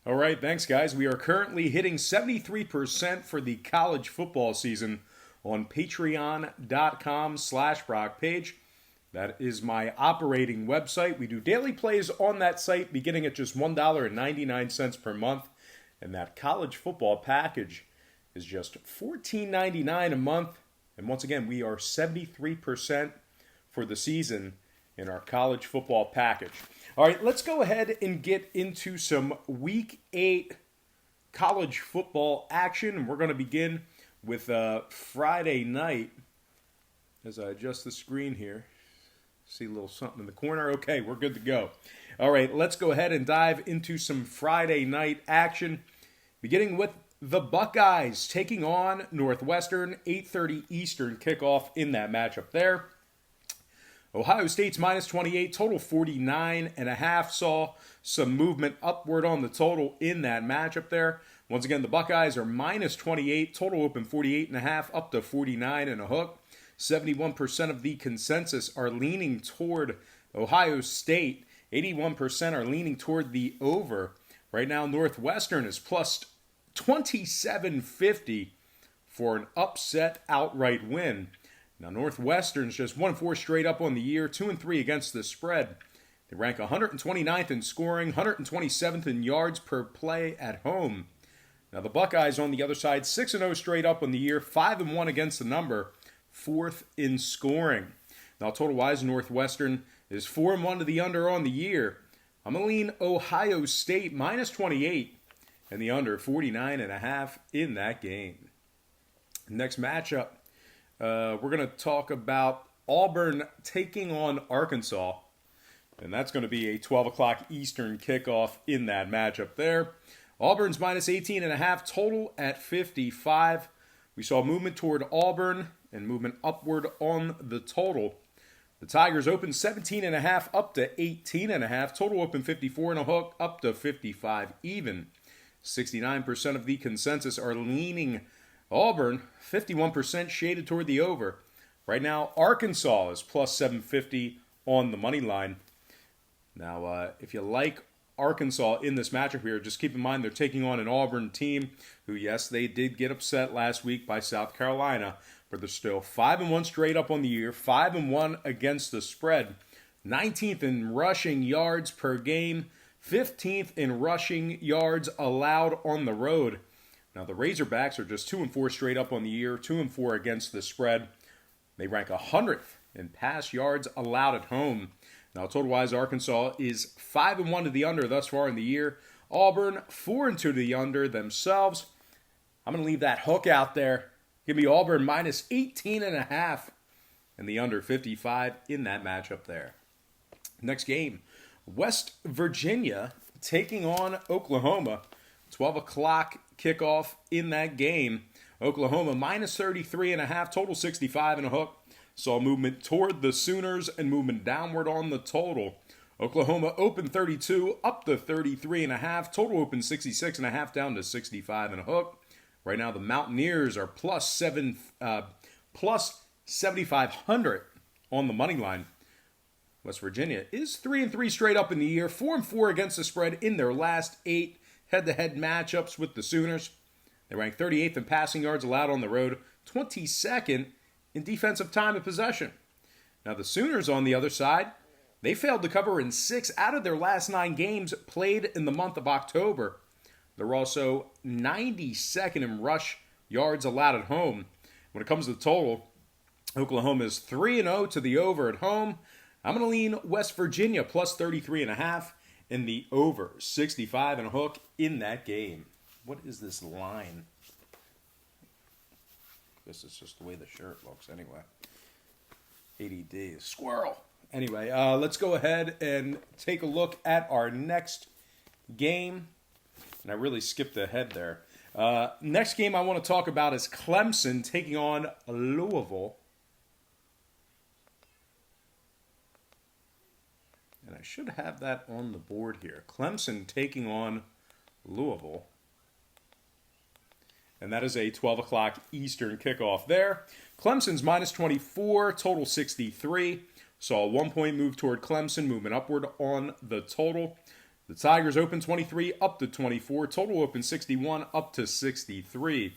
All right, thanks, guys. We are currently hitting 73% for the college football season on patreon.com/BrockPage. That is my operating website. We do daily plays on that site beginning at just $1.99 per month. And that college football package is just $14.99 a month. And once again, we are 73% for the season in our college football package. All right, let's go ahead and get into some Week 8 college football action. And we're going to begin with Friday night. As I adjust the screen here, see a little something in the corner. Okay, we're good to go. All right, let's go ahead and dive into some Friday night action, beginning with the Buckeyes taking on Northwestern, 8:30 Eastern kickoff in that matchup there. Ohio State's minus 28, total 49.5. Saw some movement upward on the total in that matchup there. Once again, the Buckeyes are minus 28, total open 48.5, up to 49 and a hook. 71% of the consensus are leaning toward Ohio State. 81% are leaning toward the over. Right now, Northwestern is plus 27.50 for an upset outright win. Now, Northwestern's just 1-4 straight up on the year, 2-3 against the spread. They rank 129th in scoring, 127th in yards per play at home. Now, the Buckeyes on the other side, 6-0 straight up on the year, 5-1 against the number, 4th in scoring. Now, total-wise, Northwestern is 4-1 to the under on the year. I'm going to lean Ohio State minus 28 and the under 49.5 in that game. Next matchup, we're going to talk about Albarn taking on Arkansas. And that's going to be a 12 o'clock Eastern kickoff in that matchup there. Auburn's minus 18.5, total at 55. We saw movement toward Albarn and movement upward on the total. The Tigers open 17.5 up to 18.5. Total open 54 and a hook up to 55 even. 69% of the consensus are leaning Albarn, 51% shaded toward the over. Right now, Arkansas is plus 750 on the money line. Now, if you like Arkansas in this matchup here, just keep in mind they're taking on an Auburn team who, yes, they did get upset last week by South Carolina, but they're still 5-1 straight up on the year, 5-1 against the spread, 19th in rushing yards per game, 15th in rushing yards allowed on the road. Now, the Razorbacks are just 2-4 straight up on the year, 2-4 against the spread. They rank 100th in pass yards allowed at home. Now, total-wise, Arkansas is 5-1 to the under thus far in the year. Auburn, 4-2 to the under themselves. I'm going to leave that hook out there. Give me Auburn minus 18.5 and the under 55 in that matchup there. Next game, West Virginia taking on Oklahoma. 12 o'clock kickoff in that game. Oklahoma minus 33.5, total 65 and a hook. Saw movement toward the Sooners and movement downward on the total. Oklahoma open 32 up to 33.5. Total open 66.5 down to 65 and a hook. Right now the Mountaineers are plus 7,500 on the money line. West Virginia is 3-3 straight up in the year, 4-4 against the spread in their last 8 head-to-head matchups with the Sooners. They rank 38th in passing yards allowed on the road, 22nd in defensive time of possession. Now the Sooners on the other side, they failed to cover in 6 out of their last 9 games played in the month of October. They're also 92nd in rush yards allowed at home. When it comes to the total, Oklahoma is 3-0 to the over at home. I'm going to lean West Virginia plus 33.5 in the over 65 and a hook in that game. What is this line? This is just the way the shirt looks anyway. ADD. Squirrel. Anyway, let's go ahead and take a look at our next game. And I really skipped ahead there. Next game I want to talk about is Clemson taking on Louisville. And I should have that on the board here. Clemson taking on Louisville. And that is a 12 o'clock Eastern kickoff there. Clemson's minus 24, total 63. Saw a 1-point move toward Clemson, movement upward on the total. The Tigers open 23 up to 24. Total open 61 up to 63.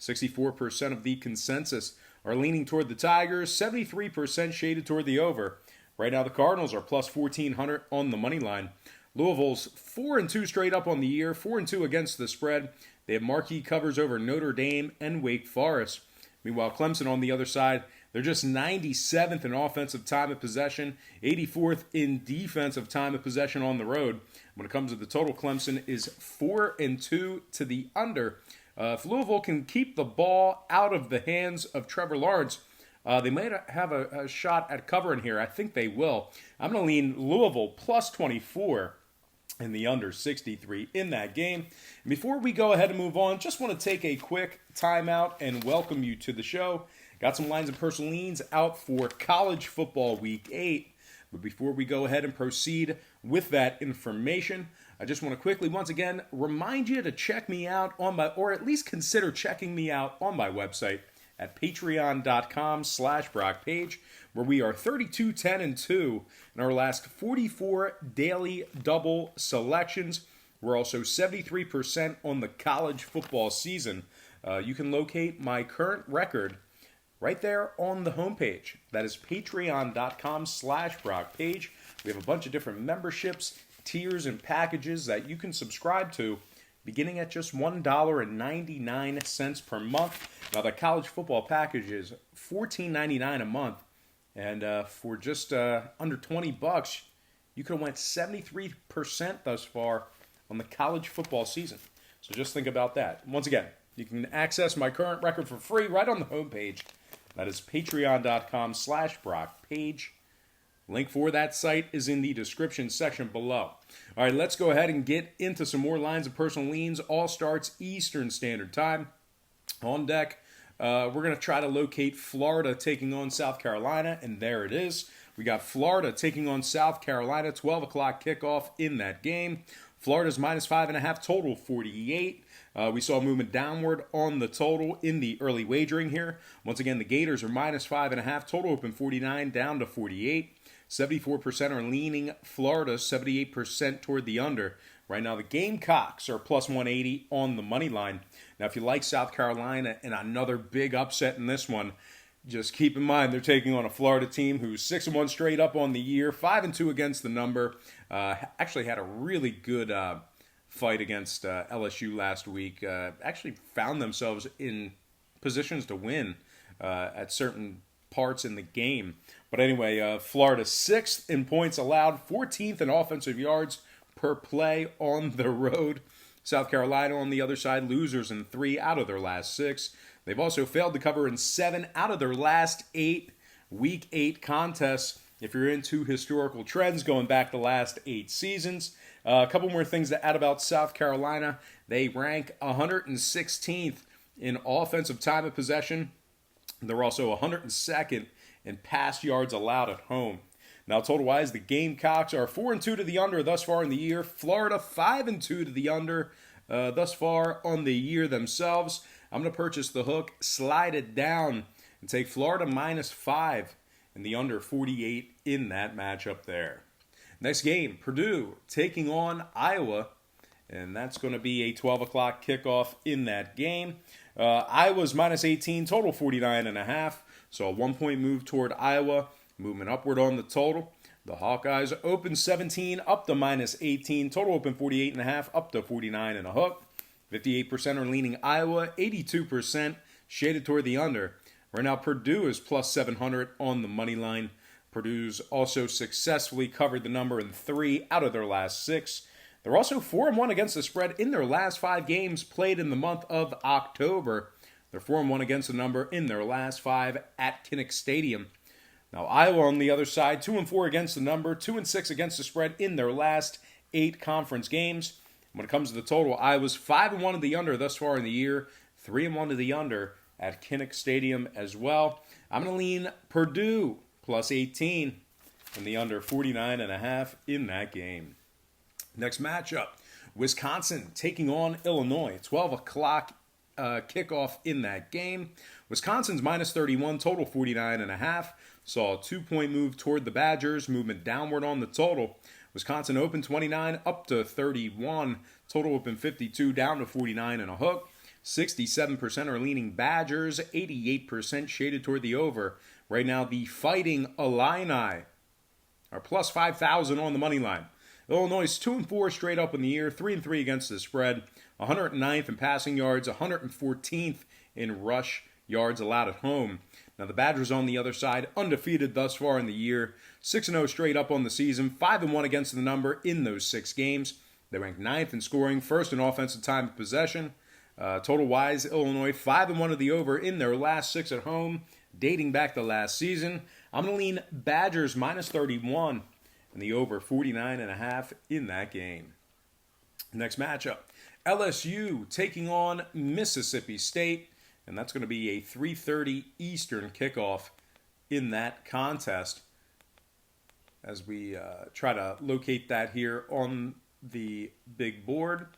64% of the consensus are leaning toward the Tigers. 73% shaded toward the over. Right now the Cardinals are plus 1,400 on the money line. Louisville's 4-2 straight up on the year. 4-2 against the spread. They have marquee covers over Notre Dame and Wake Forest. Meanwhile, Clemson on the other side, they're just 97th in offensive time of possession, 84th in defensive time of possession on the road. When it comes to the total, Clemson is 4-2 to the under. If Louisville can keep the ball out of the hands of Trevor Lawrence, they might have a shot at covering here. I think they will. I'm going to lean Louisville plus 24 in the under 63 in that game. And before we go ahead and move on, just want to take a quick timeout and welcome you to the show. Got some lines and personal leans out for college football week 8. But before we go ahead and proceed with that information, I just want to quickly, once again, remind you to check me out on my, or at least consider checking me out on my website at patreon.com/BrockPage, where we are 32-10-2 in our last 44 daily double selections. We're also 73% on the college football season. You can locate my current record right there on the homepage. That is patreon.com/BrockPage. We have a bunch of different memberships, tiers, and packages that you can subscribe to, beginning at just $1.99 per month. Now, the college football package is $14.99 a month, and for just under $20, you could have went 73% thus far on the college football season. So just think about that. Once again, you can access my current record for free right on the homepage. That is patreon.com/BrockPage. Link for that site is in the description section below. All right, let's go ahead and get into some more lines of personal leans. All starts Eastern Standard Time. On deck, we're going to try to locate Florida taking on South Carolina, and there it is. We got Florida taking on South Carolina, 12 o'clock kickoff in that game. Florida's minus 5.5, total 48. We saw movement downward on the total in the early wagering here. Once again, the Gators are minus 5.5, total open 49, down to 48. 74% are leaning Florida, 78% toward the under. Right now, the Gamecocks are plus 180 on the money line. Now, if you like South Carolina and another big upset in this one, just keep in mind they're taking on a Florida team who's 6-1 straight up on the year, 5-2 against the number. Actually had a really good fight against LSU last week. Actually found themselves in positions to win at certain parts in the game. But anyway, Florida 6th in points allowed, 14th in offensive yards per play on the road. South Carolina on the other side, losers in 3 out of their last 6. They've also failed to cover in 7 out of their last 8 Week 8 contests. If you're into historical trends going back the last 8 seasons. A couple more things to add about South Carolina. They rank 116th in offensive time of possession. They're also 102nd in pass yards allowed at home. Now, total-wise, the Gamecocks are 4-2 to the under thus far in the year. Florida 5-2 to the under thus far on the year themselves. I'm going to purchase the hook, slide it down, and take Florida minus 5 and the under 48 in that matchup there. Next game, Purdue taking on Iowa, and that's going to be a 12 o'clock kickoff in that game. Iowa's minus 18, total 49.5. So a 1-point move toward Iowa, movement upward on the total. The Hawkeyes open 17 up to minus 18, total open 48.5 up to 49 and a hook. 58% are leaning Iowa, 82% shaded toward the under. Right now, Purdue is plus 700 on the money line. Purdue's also successfully covered the number in 3 out of their last 6. They're also 4-1 against the spread in their last 5 games played in the month of October. They're 4-1 against the number in their last 5 at Kinnick Stadium. Now, Iowa on the other side, 2-4 against the number, 2-6 against the spread in their last 8 conference games. When it comes to the total, Iowa's 5-1 to the under thus far in the year, 3-1 to the under at Kinnick Stadium as well. I'm going to lean Purdue plus 18 and the under 49.5 in that game. Next matchup, Wisconsin taking on Illinois, 12 o'clock kickoff in that game. Wisconsin's minus 31, total 49.5. Saw a 2-point move toward the Badgers, movement downward on the total. Wisconsin open 29 up to 31. Total open 52 down to 49 and a hook. 67% are leaning Badgers, 88% shaded toward the over. Right now, the Fighting Illini are plus 5,000 on the money line. Illinois is 2-4 straight up in the year, 3-3 against the spread, 109th in passing yards, 114th in rush yards allowed at home. Now the Badgers on the other side, undefeated thus far in the year, 6-0 straight up on the season, 5-1 against the number in those 6 games. They rank 9th in scoring, 1st in offensive time of possession. Total-wise, Illinois 5-1 to the over in their last 6 at home, dating back to last season. I'm going to lean Badgers minus 31 and the over 49.5 in that game. Next matchup, LSU taking on Mississippi State, and that's going to be a 3:30 Eastern kickoff in that contest. As we try to locate that here on the big board.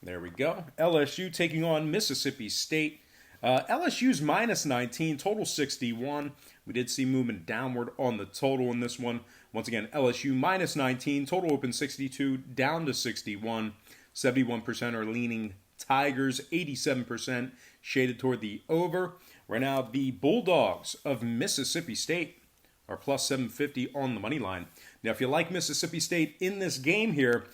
There we go. LSU taking on Mississippi State. LSU's minus 19, total 61. We did see movement downward on the total in this one. Once again, LSU minus 19, total open 62, down to 61. 71% are leaning Tigers, 87% shaded toward the over. Right now, the Bulldogs of Mississippi State are plus 750 on the money line. Now, if you like Mississippi State in this game here,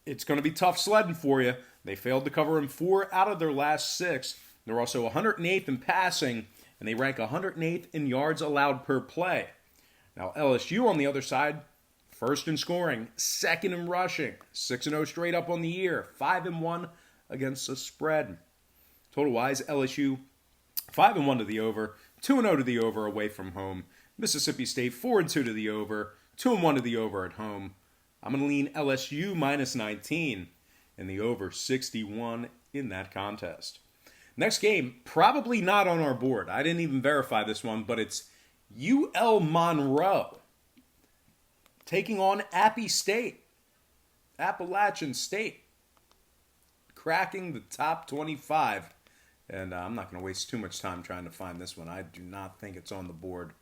it's going to be tough sledding for you. They failed to cover in 4 out of their last 6. They're also 108th in passing, and they rank 108th in yards allowed per play. Now, LSU on the other side, 1st in scoring, 2nd in rushing, 6-0 straight up on the year, 5-1 against the spread. Total-wise, LSU 5-1 to the over, 2-0 to the over away from home. Mississippi State 4-2 to the over, 2-1 to the over at home. I'm going to lean LSU minus 19 and the over 61 in that contest. Next game, probably not on our board. I didn't even verify this one, but it's UL Monroe taking on Appy State. Appalachian State cracking the top 25. And I'm not going to waste too much time trying to find this one. I do not think it's on the board.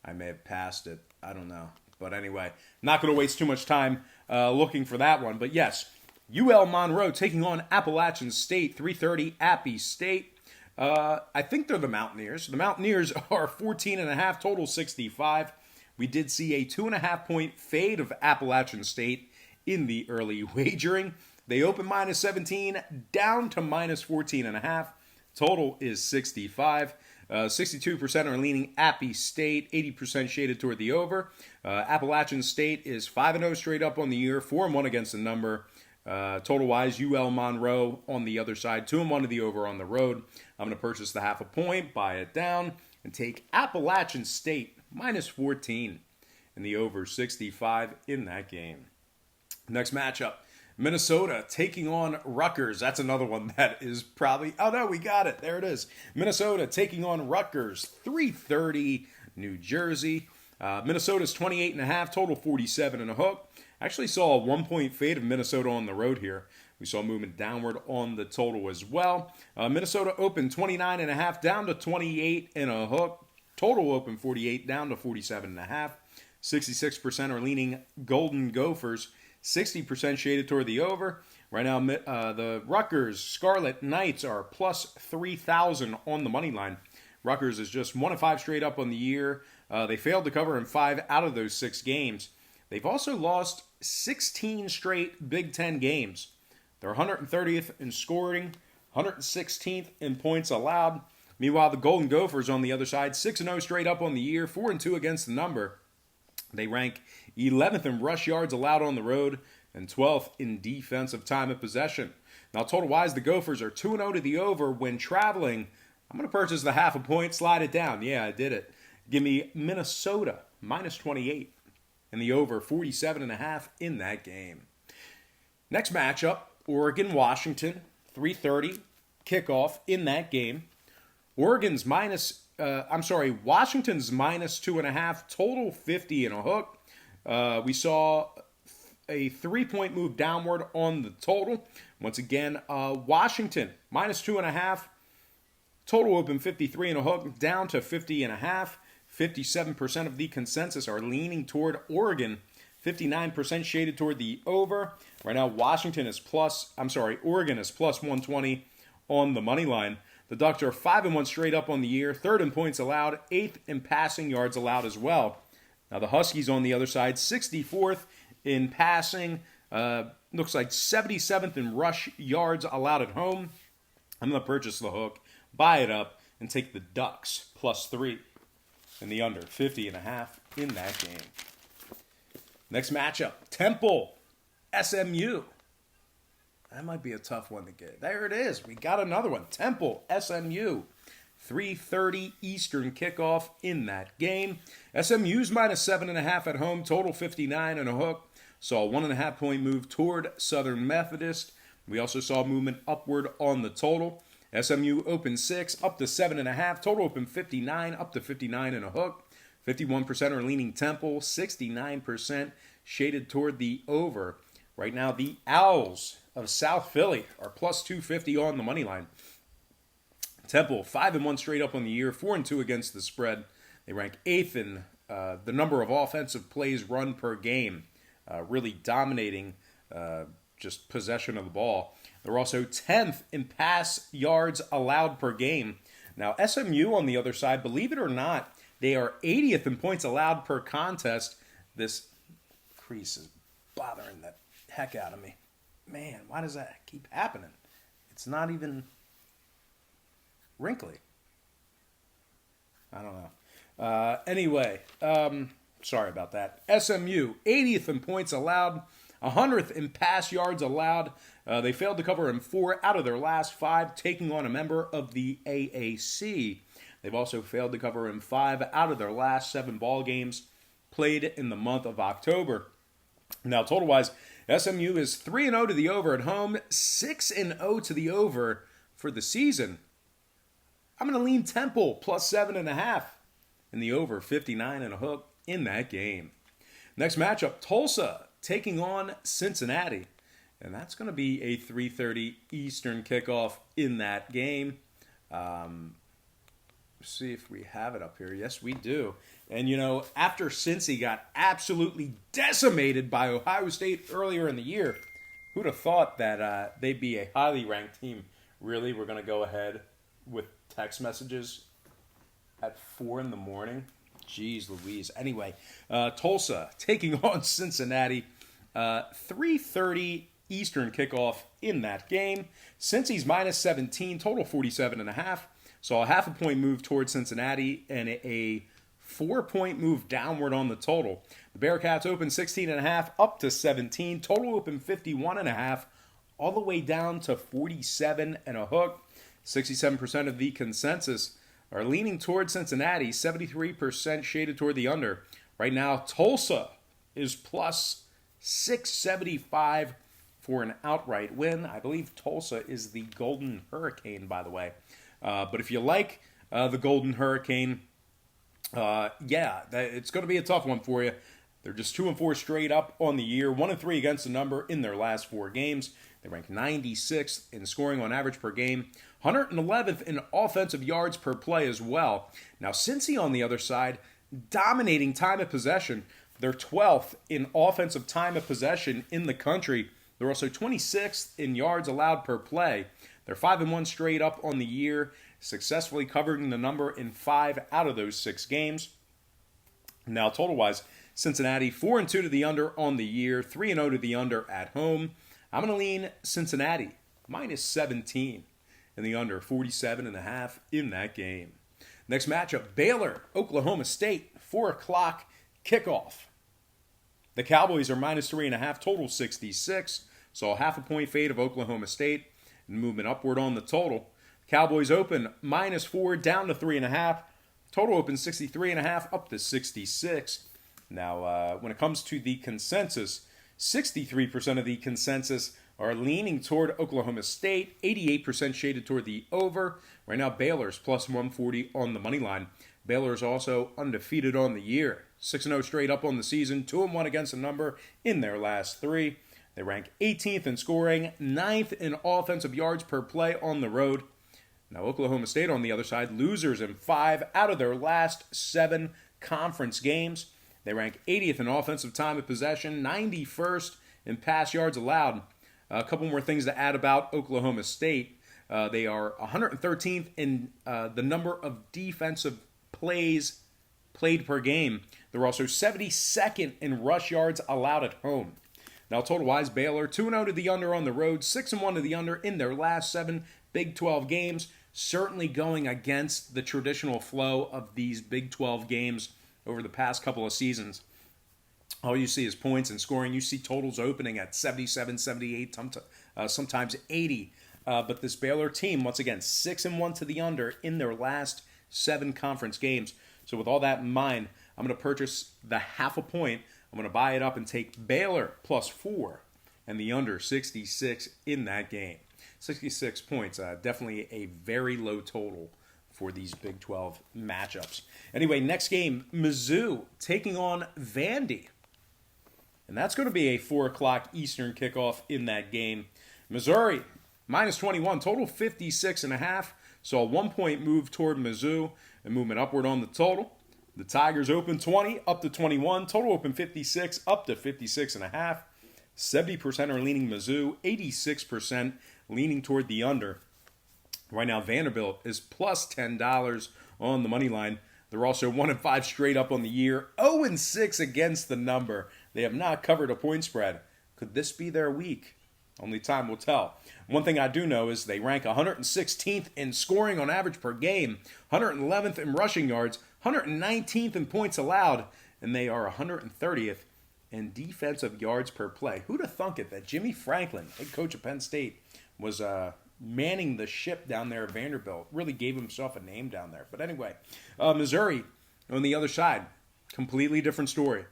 I may have passed it. I don't know. But anyway, not going to waste too much time looking for that one. But yes, UL Monroe taking on Appalachian State, 3:30 Appy State. I think they're the Mountaineers. The Mountaineers are 14.5, total 65. We did see a 2.5-point fade of Appalachian State in the early wagering. They open minus 17, down to minus 14.5. Total is 65. 62% are leaning Appy State, 80% shaded toward the over. Appalachian State is 5-0 straight up on the year, 4-1 against the number. Total-wise, UL Monroe on the other side, 2-1 to the over on the road. I'm going to purchase the 0.5 point, buy it down, and take Appalachian State minus 14 and the over 65 in that game. Next matchup, Minnesota taking on Rutgers. That's another one that is probably... Oh, no, we got it. There it is. Minnesota taking on Rutgers, 3:30 New Jersey. Minnesota's 28.5, total 47 and a hook. Actually saw a 1-point fade of Minnesota on the road here. We saw movement downward on the total as well. Minnesota opened 29.5, down to 28 and a hook. Total open 48, down to 47.5. 66% are leaning Golden Gophers. 60% shaded toward the over. Right now, the Rutgers Scarlet Knights are plus 3,000 on the money line. Rutgers is just 1-5 straight up on the year. They failed to cover in 5 out of those 6 games. They've also lost 16 straight Big Ten games. They're 130th in scoring, 116th in points allowed. Meanwhile, the Golden Gophers on the other side, 6-0 straight up on the year, 4-2 against the number. They rank 11th in rush yards allowed on the road and 12th in defensive time of possession. Now, total-wise, the Gophers are 2-0 to the over when traveling. I'm going to purchase the 0.5 point, slide it down. Yeah, I did it. Give me Minnesota minus 28 and the over 47.5 in that game. Next matchup, Oregon-Washington, 3:30 kickoff in that game. Washington's minus 2.5, total 50 and a hook. We saw a 3-point move downward on the total. Once again, Washington minus 2.5, total open 53 and a hook, down to 50 and a half. 57% of the consensus are leaning toward Oregon. 59% shaded toward the over. Right now, Oregon is plus 120 on the money line. The Ducks are 5-1 straight up on the year, 3rd in points allowed, 8th in passing yards allowed as well. Now the Huskies on the other side, 64th in passing, looks like 77th in rush yards allowed at home. I'm going to purchase the hook, buy it up, and take the Ducks +3 in the under 50.5 in that game. Next matchup, Temple, SMU. That might be a tough one to get. There it is. We got another one. Temple, SMU. 3:30 Eastern kickoff in that game. SMU's -7.5 at home. Total 59 and a hook. Saw a 1.5 point move toward Southern Methodist. We also saw movement upward on the total. SMU opened 6 up to 7.5. Total opened 59 up to 59 and a hook. 51% are leaning Temple. 69% shaded toward the over. Right now, the Owls of South Philly are +250 on the money line. Temple, 5-1 straight up on the year, 4-2 against the spread. They rank 8th in the number of offensive plays run per game, really dominating just possession of the ball. They're also 10th in pass yards allowed per game. Now, SMU on the other side, believe it or not, they are 80th in points allowed per contest. This crease is bothering the heck out of me. Man, why does that keep happening? It's not even wrinkly. I don't know. Anyway, sorry about that. SMU, 80th in points allowed, 100th in pass yards allowed. They failed to cover in 4 out of their last 5, taking on a member of the AAC. They've also failed to cover in 5 out of their last 7 ball games played in the month of October. Now, total-wise, SMU is 3-0 to the over at home, 6-0 to the over for the season. I'm going to lean Temple +7.5 in the over, 59 and a hook in that game. Next matchup, Tulsa taking on Cincinnati. And that's going to be a 3:30 Eastern kickoff in that game. See if we have it up here. Yes, we do. And, you know, after Cincy got absolutely decimated by Ohio State earlier in the year, who'd have thought that they'd be a highly ranked team? Really, we're going to go ahead with text messages at 4 in the morning? Jeez Louise. Anyway, Tulsa taking on Cincinnati. 3:30 Eastern kickoff in that game. Cincy's -17, total 47.5. Saw a 0.5 point move towards Cincinnati and a 4-point move downward on the total. The Bearcats opened 16.5 up to 17. Total open 51.5 all the way down to 47 and a hook. 67% of the consensus are leaning towards Cincinnati. 73% shaded toward the under. Right now, Tulsa is +675 for an outright win. I believe Tulsa is the Golden Hurricane, by the way. But if you like the Golden Hurricane, it's going to be a tough one for you. They're just 2-4 straight up on the year, 1-3 against the number in their last 4 games. They rank 96th in scoring on average per game, 111th in offensive yards per play as well. Now, Cincy on the other side, dominating time of possession. They're 12th in offensive time of possession in the country. They're also 26th in yards allowed per play. They're 5-1 straight up on the year, successfully covering the number in 5 out of those 6 games. Now, total-wise, Cincinnati 4-2 to the under on the year, 3-0 to the under at home. I'm going to lean Cincinnati -17 in the under, 47.5 in that game. Next matchup, Baylor, Oklahoma State, 4 o'clock kickoff. The Cowboys are -3.5, total 66. So a 0.5 point fade of Oklahoma State and movement upward on the total. Cowboys open -4 down to 3.5. Total open 63.5 up to 66. Now, when it comes to the consensus, 63% of the consensus are leaning toward Oklahoma State, 88% shaded toward the over. Right now, Baylor's +140 on the money line. Baylor's also undefeated on the year, 6-0 straight up on the season, 2-1 against the number in their last 3. They rank 18th in scoring, 9th in offensive yards per play on the road. Now, Oklahoma State on the other side, losers in 5 out of their last 7 conference games. They rank 80th in offensive time of possession, 91st in pass yards allowed. A couple more things to add about Oklahoma State. They are 113th in the number of defensive plays played per game. They're also 72nd in rush yards allowed at home. Now, total-wise, Baylor 2-0 to the under on the road, 6-1 to the under in their last 7 Big 12 games. Certainly going against the traditional flow of these Big 12 games over the past couple of seasons. All you see is points and scoring. You see totals opening at 77, 78, sometimes 80. But this Baylor team, once again, 6-1 to the under in their last 7 conference games. So with all that in mind, I'm going to purchase the half a point. I'm going to buy it up and take Baylor +4 and the under 66 in that game. 66 points, definitely a very low total for these Big 12 matchups. Anyway, next game, Mizzou taking on Vandy. And that's going to be a 4 o'clock Eastern kickoff in that game. Missouri, -21, total 56.5. So a 1 point move toward Mizzou and movement upward on the total. The Tigers open 20 up to 21. Total open 56 up to 56.5. 70% are leaning Mizzou. 86% leaning toward the under. Right now, Vanderbilt is +$10 on the money line. They're also 1-5 straight up on the year. 0-6 against the number. They have not covered a point spread. Could this be their week? Only time will tell. One thing I do know is they rank 116th in scoring on average per game, 111th in rushing yards, 119th in points allowed, and they are 130th in defensive yards per play. Who'd have thunk it that Jimmy Franklin, head coach of Penn State, was manning the ship down there at Vanderbilt. Really gave himself a name down there. But anyway, Missouri on the other side, completely different story.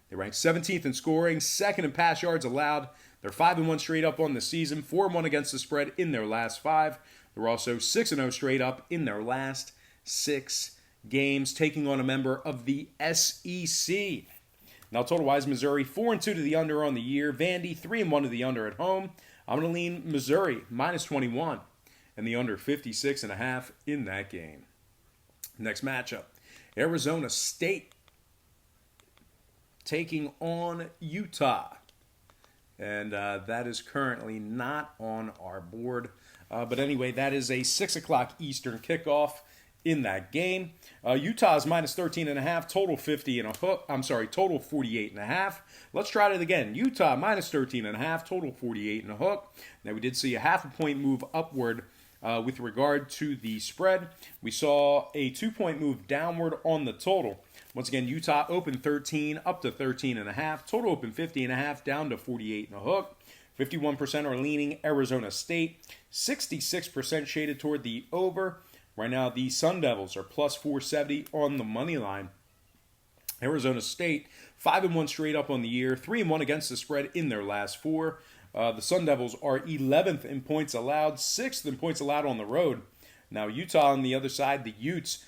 They rank 17th in scoring, 2nd in pass yards allowed. They're 5-1 straight up on the season, 4-1 against the spread in their last 5. They're also 6-0 straight up in their last 6 games, taking on a member of the SEC. Now, total-wise, Missouri 4-2 to the under on the year. Vandy 3-1 to the under at home. I'm going to lean Missouri -21 and the under 56.5 in that game. Next matchup, Arizona State taking on Utah. And that is currently not on our board. But anyway, that is a 6 o'clock Eastern kickoff in that game. Utah is -13.5, total 50 and a hook. I'm sorry, total 48.5. Let's try it again. Utah -13.5, total 48 and a hook. Now we did see a half a point move upward with regard to the spread. We saw a 2-point move downward on the total. Once again, Utah open 13 up to 13.5. Total open 50.5 down to 48 and a hook. 51% are leaning Arizona State. 66% shaded toward the over. Right now, the Sun Devils are +470 on the money line. Arizona State 5-1 straight up on the year. 3-1 against the spread in their last 4. The Sun Devils are 11th in points allowed, 6th in points allowed on the road. Now, Utah on the other side, the Utes,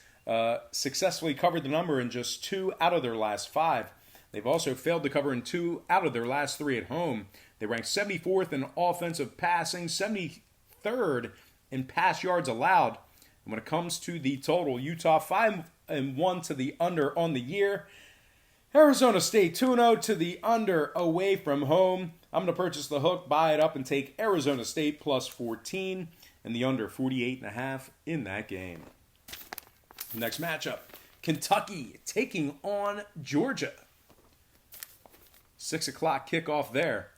successfully covered the number in just 2 out of their last 5. They've also failed to cover in 2 out of their last 3 at home. They rank 74th in offensive passing, 73rd in pass yards allowed. And when it comes to the total, Utah 5-1 to the under on the year. Arizona State 2-0 to the under away from home. I'm going to purchase the hook, buy it up, and take Arizona State +14 and the under 48.5 in that game. Next matchup, Kentucky taking on Georgia. 6 o'clock kickoff there.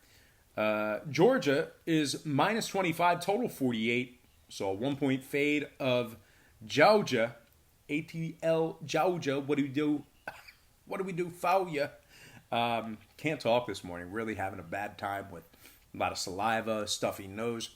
Georgia is -25, total 48. So a 1-point fade of Georgia. ATL Georgia. What do we do? What do we do for you? Can't talk this morning. Really having a bad time with a lot of saliva, stuffy nose.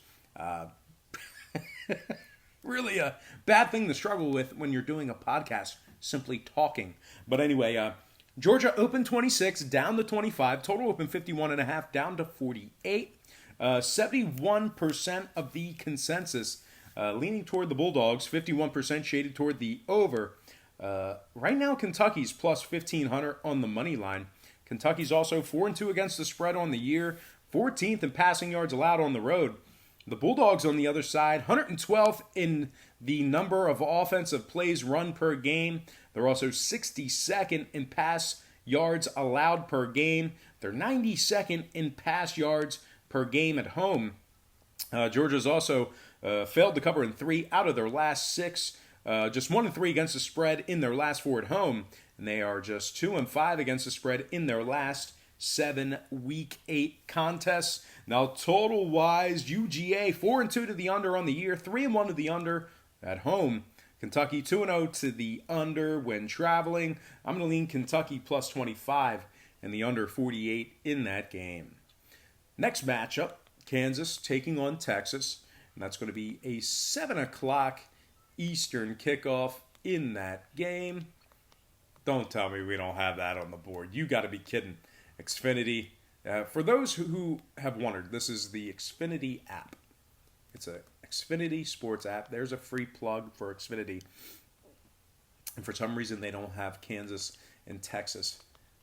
Really a bad thing to struggle with when you're doing a podcast, simply talking. But anyway, Georgia open 26, down to 25. Total open 51.5, down to 48. 71% of the consensus leaning toward the Bulldogs. 51% shaded toward the over. Right now, Kentucky's +1,500 on the money line. Kentucky's also 4-2 against the spread on the year. 14th in passing yards allowed on the road. The Bulldogs on the other side, 112th in the number of offensive plays run per game. They're also 62nd in pass yards allowed per game. They're 92nd in pass yards per game at home. Georgia's also failed to cover in 3 out of their last 6. Just 1-3 against the spread in their last 4 at home. And they are just 2-5 against the spread in their last 7 Week 8 contests. Now, total-wise, UGA 4-2 to the under on the year, 3-1 to the under at home. Kentucky 2-0 to the under when traveling. I'm going to lean Kentucky plus 25 and the under 48 in that game. Next matchup, Kansas taking on Texas. And that's going to be a 7 o'clock Eastern kickoff in that game. Don't tell me we don't have that on the board. You got to be kidding. Xfinity. For those who have wondered, this is the Xfinity app. It's a Xfinity sports app. There's a free plug for Xfinity. And for some reason, they don't have Kansas and Texas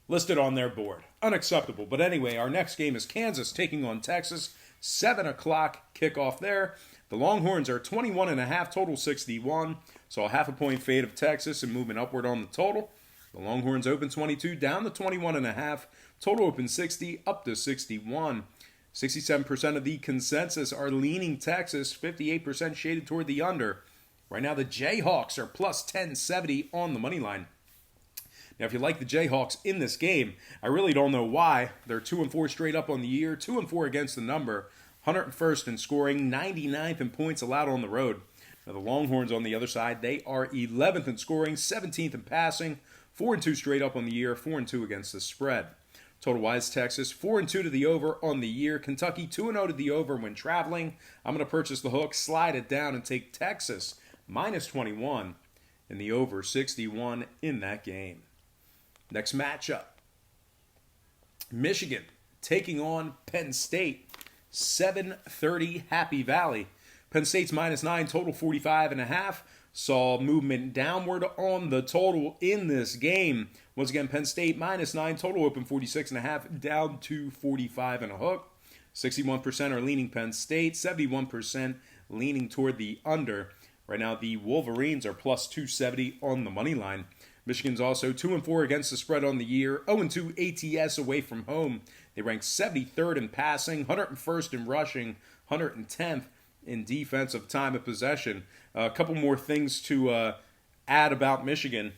listed on their board. Unacceptable. But anyway, our next game is Kansas taking on Texas. 7 o'clock kickoff there. The Longhorns are 21.5, total 61. So a half a point fade of Texas and moving upward on the total. The Longhorns open 22, down to 21.5. Total open 60, up to 61. 67% of the consensus are leaning Texas, 58% shaded toward the under. Right now, the Jayhawks are plus 1070 on the money line. Now, if you like the Jayhawks in this game, I really don't know why. They're 2-4 straight up on the year, 2-4 against the number, 101st in scoring, 99th in points allowed on the road. Now, the Longhorns on the other side, they are 11th in scoring, 17th in passing, 4-2 straight up on the year, 4-2 against the spread. Total-wise, Texas 4-2 to the over on the year. Kentucky 2-0 to the over when traveling. I'm going to purchase the hook, slide it down, and take Texas minus 21 and the over 61 in that game. Next matchup, Michigan taking on Penn State. 7:30 Happy Valley. Penn State's minus 9, total 45.5. Saw movement downward on the total in this game. Once again, Penn State minus 9, total open 46.5, down to 45 and a hook. 61% are leaning Penn State, 71% leaning toward the under. Right now, the Wolverines are plus 270 on the money line. Michigan's also 2-4 against the spread on the year, 0-2 ATS away from home. They rank 73rd in passing, 101st in rushing, 110th in defensive time of possession. A couple more things to add about Michigan.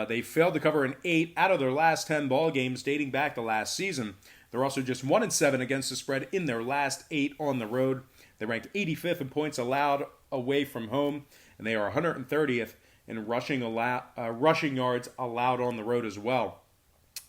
They failed to cover in 8 out of their last 10 ball games dating back to last season. They're also just 1-7 against the spread in their last 8 on the road. They ranked 85th in points allowed away from home, and they are 130th in rushing yards allowed on the road as well.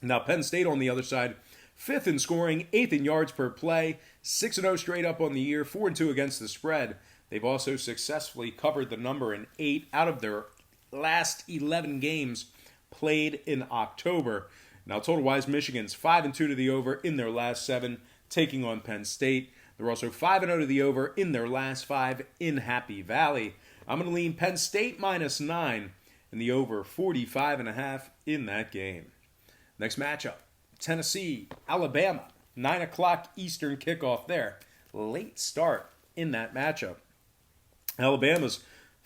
Now, Penn State on the other side, 5th in scoring, 8th in yards per play, 6-0 straight up on the year, 4-2 against the spread. They've also successfully covered the number in 8 out of their last 11 games played in October. Now, total-wise, Michigan's 5-2 to the over in their last 7, taking on Penn State. They're also 5-0 to the over in their last 5 in Happy Valley. I'm going to lean Penn State minus 9 and the over 45.5 in that game. Next matchup, Tennessee, Alabama, 9 o'clock Eastern kickoff there. Late start in that matchup. Alabama's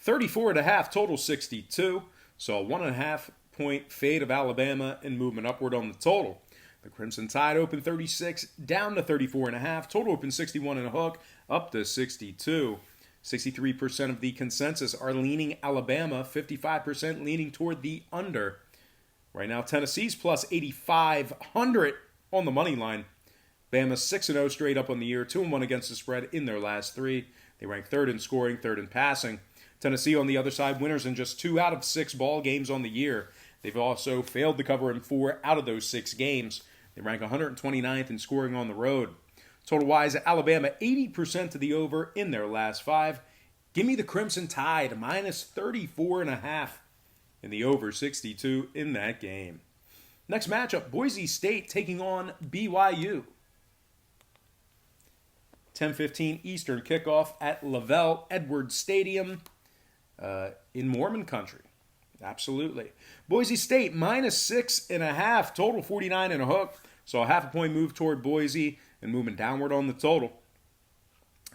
34.5, total 62. So a 1.5 point fade of Alabama and movement upward on the total. The Crimson Tide open 36, down to 34.5. Total open 61 and a hook, up to 62. 63% of the consensus are leaning Alabama, 55% leaning toward the under. Right now, Tennessee's plus 8,500 on the money line. Bama's 6-0 straight up on the year, 2-1 against the spread in their last 3. They rank 3rd in scoring, 3rd in passing. Tennessee on the other side, winners in just 2 out of 6 ball games on the year. They've also failed to cover in 4 out of those 6 games. They rank 129th in scoring on the road. Total-wise, Alabama 80% to the over in their last 5. Give me the Crimson Tide, minus 34.5 in the over 62 in that game. Next matchup, Boise State taking on BYU. 10:15 Eastern kickoff at Lavelle Edwards Stadium in Mormon country. Absolutely. Boise State minus 6.5, total 49 and a hook. So a half a point move toward Boise and moving downward on the total.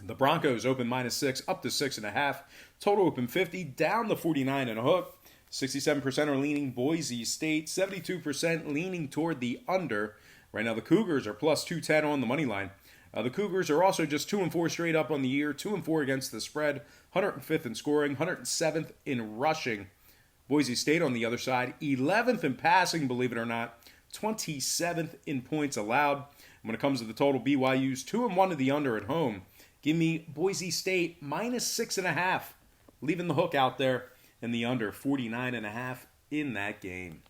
The Broncos open minus 6, up to 6.5. Total open 50, down to 49 and a hook. 67% are leaning Boise State. 72% leaning toward the under. Right now, the Cougars are plus 210 on the money line. The Cougars are also just 2-4 straight up on the year, 2-4 against the spread, 105th in scoring, 107th in rushing. Boise State on the other side, 11th in passing, believe it or not, 27th in points allowed. When it comes to the total, BYU's 2-1 to the under at home. Give me Boise State minus 6.5, leaving the hook out there, and the under 49.5 in that game.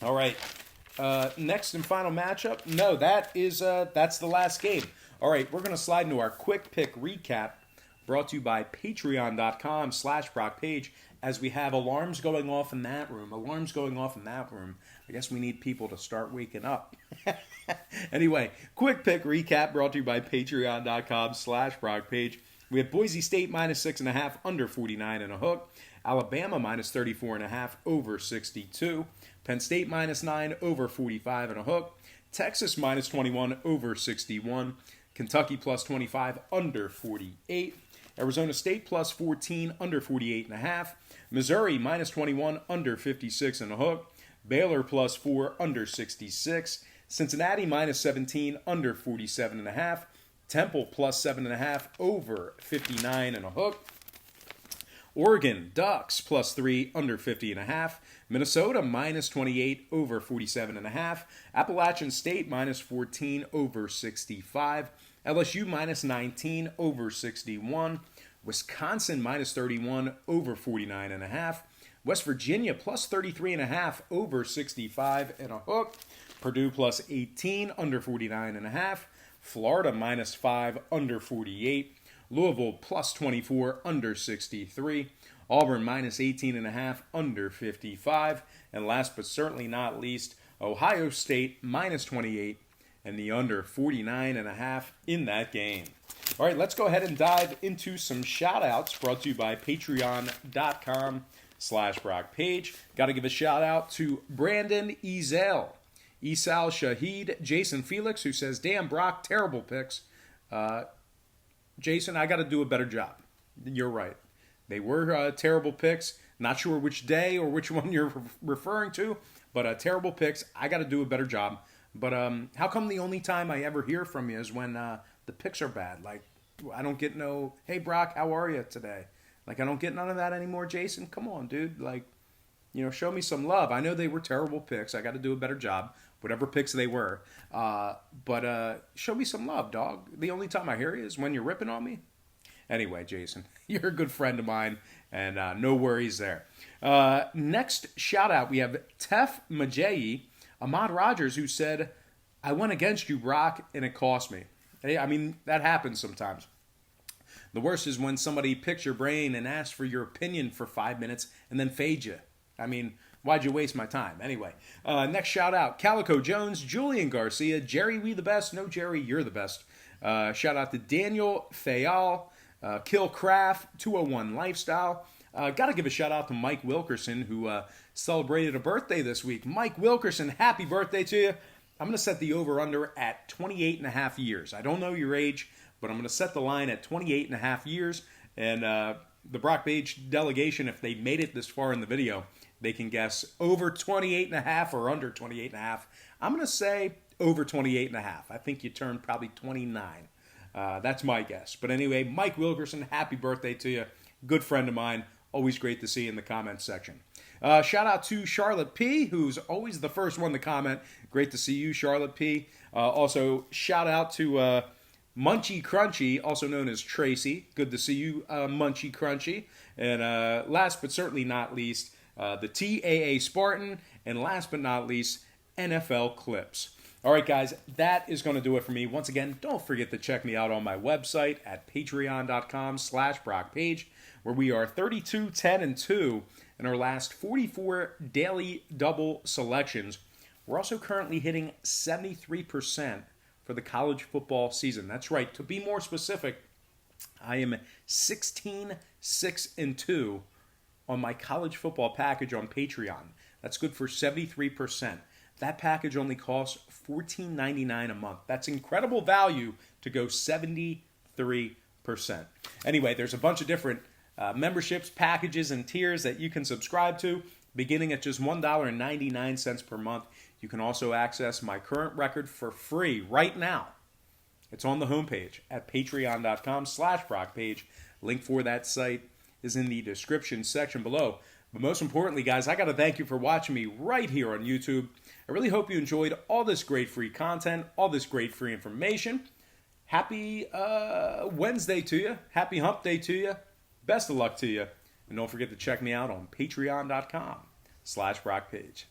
All right. Next and final matchup. No, that's the last game. All right, we're going to slide into our quick pick recap brought to you by patreon.com/BrockPage as we have alarms going off in that room. Alarms going off in that room. I guess we need people to start waking up. Anyway, quick pick recap brought to you by patreon.com/BrockPage. We have Boise State minus 6.5, under 49 and a hook. Alabama minus 34.5, over 62. Penn State minus 9, over 45 and a hook. Texas minus 21, over 61. Kentucky plus 25, under 48. Arizona State plus 14, under 48.5. Missouri minus 21, under 56 and a hook. Baylor plus 4, under 66. Cincinnati minus 17, under 47.5. Temple plus 7.5, over 59 and a hook. Oregon Ducks plus 3, under 50.5. Minnesota minus 28, over 47.5. Appalachian State minus 14, over 65. LSU minus 19, over 61. Wisconsin minus 31, over 49.5. West Virginia plus 33.5, over 65 and a hook. Purdue plus 18, under 49.5. Florida minus 5, under 48. Louisville plus 24, under 63. Auburn minus 18.5, under 55. And last but certainly not least, Ohio State minus 28 and the under 49.5 in that game. All right, let's go ahead and dive into some shout-outs brought to you by patreon.com/BrockPage. Got to give a shout-out to Brandon Ezel, Isal Shahid, Jason Felix, who says, "Damn, Brock, terrible picks." Jason, I got to do a better job. You're right. They were terrible picks. Not sure which day or which one you're referring to, but terrible picks. I got to do a better job. But how come the only time I ever hear from you is when the picks are bad? Like, I don't get no, "Hey, Brock, how are you today?" Like, I don't get none of that anymore, Jason. Come on, dude. Like, show me some love. I know they were terrible picks. I got to do a better job, whatever picks they were. But show me some love, dog. The only time I hear you is when you're ripping on me. Anyway, Jason, you're a good friend of mine, and no worries there. Next shout-out, we have Tef Majeyi, Ahmad Rogers, who said, "I went against you, Brock, and it cost me." Hey, I mean, that happens sometimes. The worst is when somebody picks your brain and asks for your opinion for 5 minutes and then fades you. I mean, why'd you waste my time? Anyway, next shout-out, Calico Jones, Julian Garcia, Jerry, we the best. No, Jerry, you're the best. Shout-out to Daniel Fayal, Kill Craft, 201 Lifestyle. Got to give a shout-out to Mike Wilkerson, who celebrated a birthday this week. Mike Wilkerson, happy birthday to you. I'm going to set the over-under at 28.5 years. I don't know your age, but I'm going to set the line at 28.5 years. And the Brock Page delegation, if they made it this far in the video, they can guess over 28.5 or under 28.5. I'm going to say over 28.5. I think you turned probably 29. That's my guess. But anyway, Mike Wilkerson, happy birthday to you. Good friend of mine. Always great to see you in the comments section. Shout out to Charlotte P., who's always the first one to comment. Great to see you, Charlotte P. Also, shout out to Munchy Crunchy, also known as Tracy. Good to see you, Munchy Crunchy. And last but certainly not least, the TAA Spartan. And last but not least, NFL Clips. All right, guys, that is going to do it for me. Once again, don't forget to check me out on my website at patreon.com/BrockPage, where we are 32, 10, and 2 in our last 44 daily double selections. We're also currently hitting 73% for the college football season. That's right. To be more specific, I am 16, 6, and 2 on my college football package on Patreon. That's good for 73%. That package only costs $14.99 a month. That's incredible value to go 73%. Anyway, there's a bunch of different memberships, packages, and tiers that you can subscribe to, beginning at just $1.99 per month. You can also access my current record for free right now. It's on the homepage at patreon.com/BrockPage. Link for that site is in the description section below. But most importantly, guys, I got to thank you for watching me right here on YouTube. I really hope you enjoyed all this great free content, all this great free information. Happy Wednesday to you. Happy hump day to you. Best of luck to you. And don't forget to check me out on patreon.com/BrockPage.